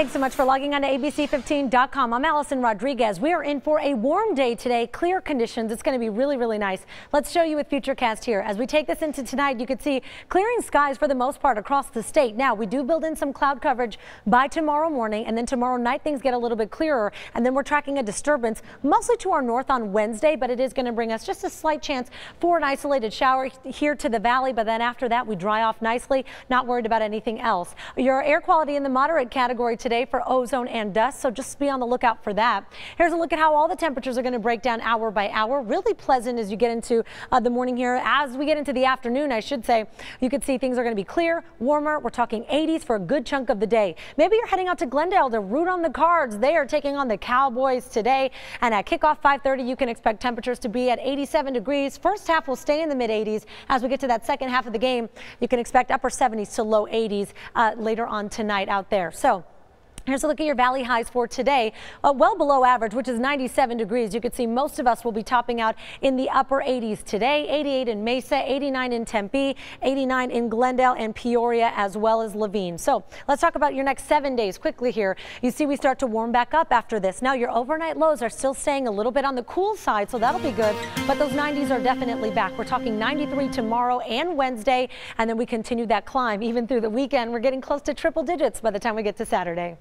Thanks so much for logging on to ABC15.com. I'm Allison Rodriguez. We are in for a warm day today, clear conditions. It's going to be really, really nice. Let's show you with Futurecast here. As we take this into tonight, you can see clearing skies for the most part across the state. Now, we do build in some cloud coverage by tomorrow morning, and then tomorrow night things get a little bit clearer, and then we're tracking a disturbance mostly to our north on Wednesday, but it is going to bring us just a slight chance for an isolated shower here to the valley, but then after that we dry off nicely, not worried about anything else. Your air quality in the moderate category today for ozone and dust, so just be on the lookout for that. Here's a look at how all the temperatures are going to break down hour by hour. Really pleasant as you get into the morning here. As we get into the afternoon, I should say, you can see things are going to be clear, warmer. We're talking 80s for a good chunk of the day. Maybe you're heading out to Glendale to root on the Cards. They are taking on the Cowboys today, and at kickoff 5:30, you can expect temperatures to be at 87 degrees. First half will stay in the mid 80s. As we get to that second half of the game, you can expect upper 70s to low 80s later on tonight out there. So here's a look at your valley highs for today. Well below average, which is 97 degrees. You can see most of us will be topping out in the upper 80s today. 88 in Mesa, 89 in Tempe, 89 in Glendale and Peoria, as well as Levine. So let's talk about your next 7 days quickly here. You see we start to warm back up after this. Now your overnight lows are still staying a little bit on the cool side, so that'll be good. But those 90s are definitely back. We're talking 93 tomorrow and Wednesday, and then we continue that climb even through the weekend. We're getting close to triple digits by the time we get to Saturday.